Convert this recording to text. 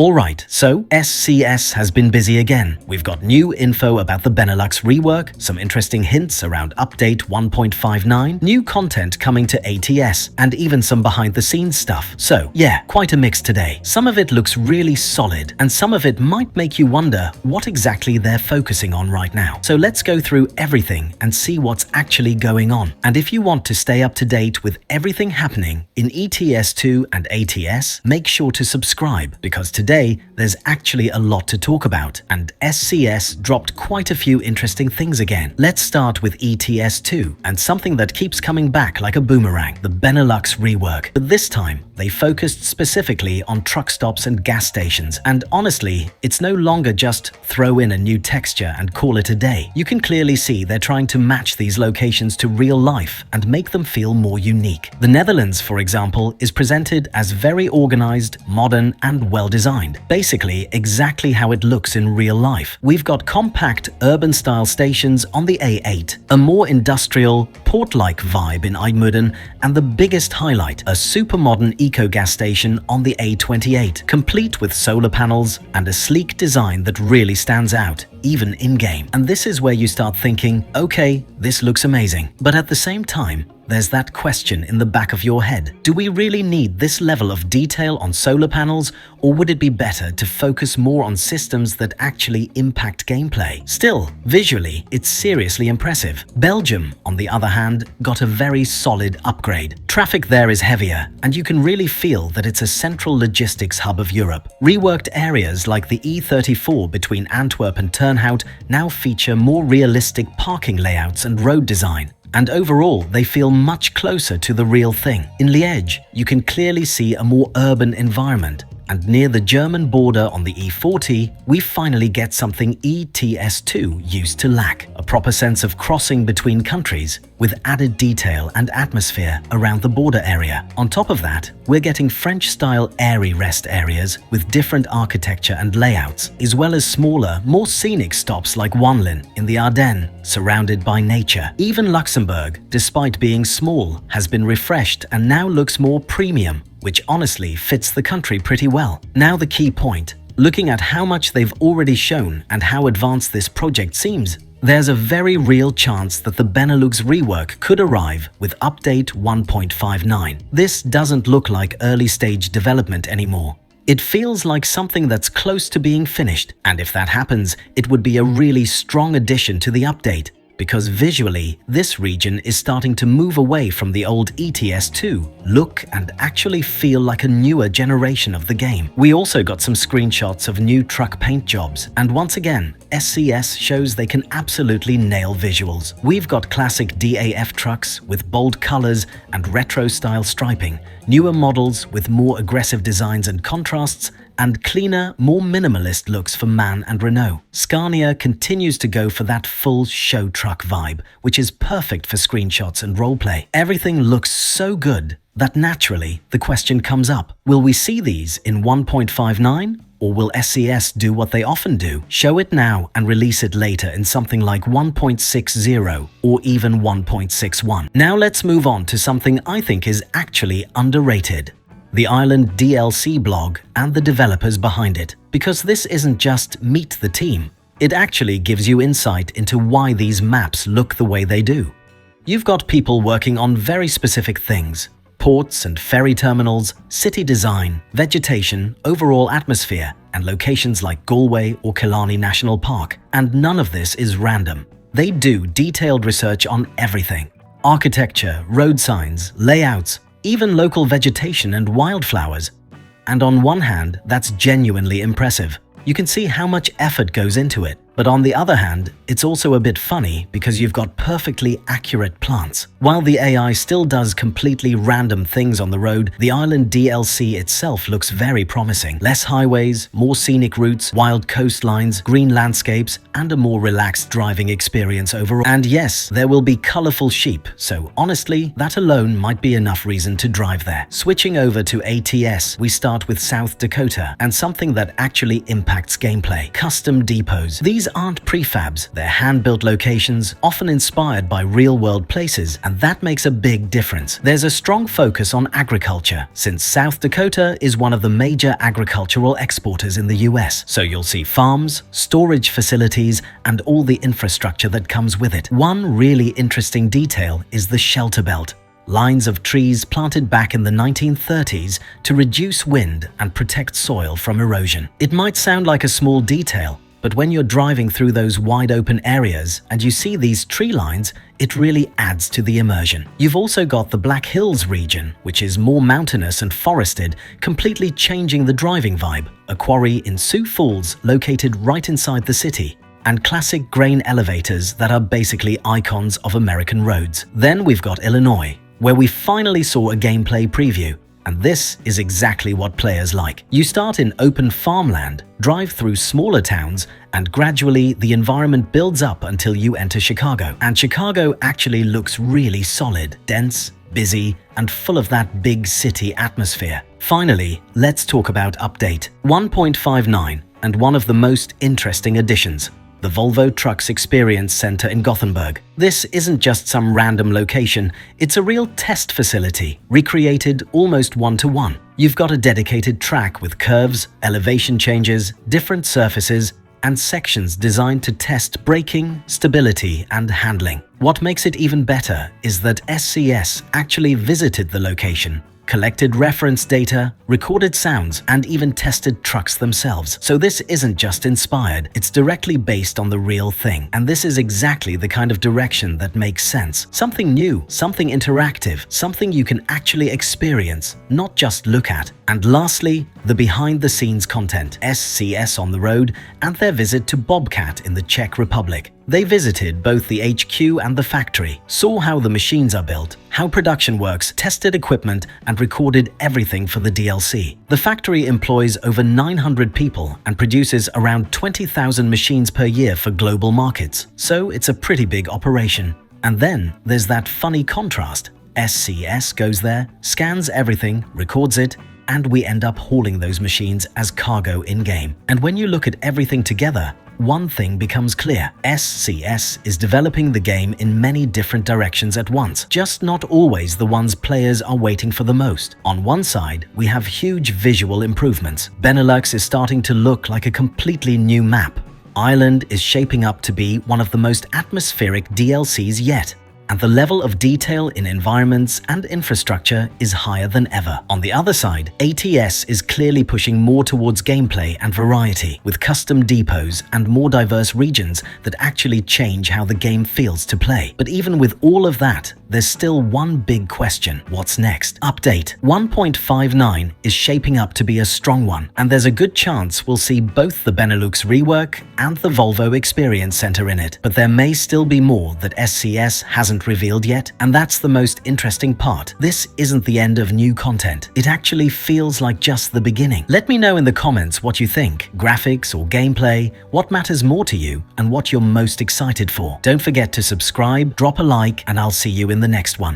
Alright, so SCS has been busy again. We've got new info about the Benelux Rework, some interesting hints around update 1.59, new content coming to ATS, and even some behind-the-scenes stuff. So yeah, quite a mix today. Some of it looks really solid, and some of it might make you wonder what exactly they're focusing on right now. So let's go through everything and see what's actually going on. And if you want to stay up to date with everything happening in ETS2 and ATS, make sure to subscribe, because today there's actually a lot to talk about, and SCS dropped quite a few interesting things again. Let's start with ETS2 and something that keeps coming back like a boomerang, the Benelux Rework. But this time, they focused specifically on truck stops and gas stations, and honestly, it's no longer just throw in a new texture and call it a day. You can clearly see they're trying to match these locations to real life and make them feel more unique. The Netherlands, for example, is presented as very organized, modern, and well-designed. Basically, exactly how it looks in real life. We've got compact, urban-style stations on the A8, a more industrial, port-like vibe in IJmuiden, and the biggest highlight, a super-modern eco-gas station on the A28, complete with solar panels and a sleek design that really stands out, even in-game. And this is where you start thinking, okay, this looks amazing. But at the same time, there's that question in the back of your head. Do we really need this level of detail on solar panels, or would it be better to focus more on systems that actually impact gameplay? Still, visually, it's seriously impressive. Belgium, on the other hand, got a very solid upgrade. Traffic there is heavier, and you can really feel that it's a central logistics hub of Europe. Reworked areas like the E34 between Antwerp and Turnhout now feature more realistic parking layouts and road design. And overall, they feel much closer to the real thing. In Liège, you can clearly see a more urban environment. And near the German border on the E40, we finally get something ETS2 used to lack, a proper sense of crossing between countries, with added detail and atmosphere around the border area. On top of that, we're getting French-style airy rest areas with different architecture and layouts, as well as smaller, more scenic stops like Wanlin in the Ardennes, surrounded by nature. Even Luxembourg, despite being small, has been refreshed and now looks more premium, which honestly fits the country pretty well. Now the key point, looking at how much they've already shown and how advanced this project seems, there's a very real chance that the Benelux Rework could arrive with update 1.59. This doesn't look like early-stage development anymore. It feels like something that's close to being finished, and if that happens, it would be a really strong addition to the update, because visually, this region is starting to move away from the old ETS2 look and actually feel like a newer generation of the game. We also got some screenshots of new truck paint jobs, and once again, SCS shows they can absolutely nail visuals. We've got classic DAF trucks with bold colors and retro-style striping, newer models with more aggressive designs and contrasts, and cleaner, more minimalist looks for MAN and Renault. Scania continues to go for that full show truck vibe, which is perfect for screenshots and roleplay. Everything looks so good that naturally the question comes up, will we see these in 1.59? Or will SCS do what they often do, show it now and release it later in something like 1.60 or even 1.61? Now let's move on to something I think is actually underrated. The Island DLC blog and the developers behind it, because this isn't just meet the team, it actually gives you insight into why these maps look the way they do. You've got people working on very specific things: ports and ferry terminals, city design, vegetation, overall atmosphere, and locations like Galway or Killarney National Park. And none of this is random. They do detailed research on everything: architecture, road signs, layouts, even local vegetation and wildflowers. And on one hand, that's genuinely impressive. You can see how much effort goes into it. But on the other hand, it's also a bit funny because you've got perfectly accurate plants. While the AI still does completely random things on the road, the Island DLC itself looks very promising. Less highways, more scenic routes, wild coastlines, green landscapes, and a more relaxed driving experience overall. And yes, there will be colorful sheep, so honestly, that alone might be enough reason to drive there. Switching over to ATS, we start with South Dakota, and something that actually impacts gameplay: custom depots. These These aren't prefabs, they're hand-built locations, often inspired by real-world places, and that makes a big difference. There's a strong focus on agriculture, since South Dakota is one of the major agricultural exporters in the US, so you'll see farms, storage facilities, and all the infrastructure that comes with it. One really interesting detail is the shelter belt. Lines of trees planted back in the 1930s to reduce wind and protect soil from erosion. It might sound like a small detail, but when you're driving through those wide open areas and you see these tree lines, it really adds to the immersion. You've also got the Black Hills region, which is more mountainous and forested, completely changing the driving vibe. A quarry in Sioux Falls located right inside the city, and classic grain elevators that are basically icons of American roads. Then we've got Illinois, where we finally saw a gameplay preview. And this is exactly what players like. You start in open farmland, drive through smaller towns, and gradually the environment builds up until you enter Chicago. And Chicago actually looks really solid, dense, busy, and full of that big city atmosphere. Finally, let's talk about Update 1.59 and one of the most interesting additions: the Volvo Trucks Experience Center in Gothenburg. This isn't just some random location, it's a real test facility, recreated almost one-to-one. You've got a dedicated track with curves, elevation changes, different surfaces, and sections designed to test braking, stability, and handling. What makes it even better is that SCS actually visited the location, collected reference data, recorded sounds, and even tested trucks themselves. So this isn't just inspired, it's directly based on the real thing. And this is exactly the kind of direction that makes sense. Something new, something interactive, something you can actually experience, not just look at. And lastly, the behind-the-scenes content, SCS on the road, and their visit to Bobcat in the Czech Republic. They visited both the HQ and the factory, saw how the machines are built, how production works, tested equipment, and recorded everything for the DLC. The factory employs over 900 people and produces around 20,000 machines per year for global markets. So it's a pretty big operation. And then there's that funny contrast. SCS goes there, scans everything, records it, and we end up hauling those machines as cargo in-game. And when you look at everything together, one thing becomes clear. SCS is developing the game in many different directions at once, just not always the ones players are waiting for the most. On one side, we have huge visual improvements. Benelux is starting to look like a completely new map. Ireland is shaping up to be one of the most atmospheric DLCs yet. And the level of detail in environments and infrastructure is higher than ever. On the other side, ATS is clearly pushing more towards gameplay and variety, with custom depots and more diverse regions that actually change how the game feels to play. But even with all of that, there's still one big question: what's next? Update 1.59 is shaping up to be a strong one, and there's a good chance we'll see both the Benelux Rework and the Volvo Experience Center in it. But there may still be more that SCS hasn't revealed yet, and that's the most interesting part. This isn't the end of new content. It actually feels like just the beginning. Let me know in the comments what you think. Graphics or gameplay, what matters more to you, and what you're most excited for. Don't forget to subscribe, drop a like, and I'll see you in the next one.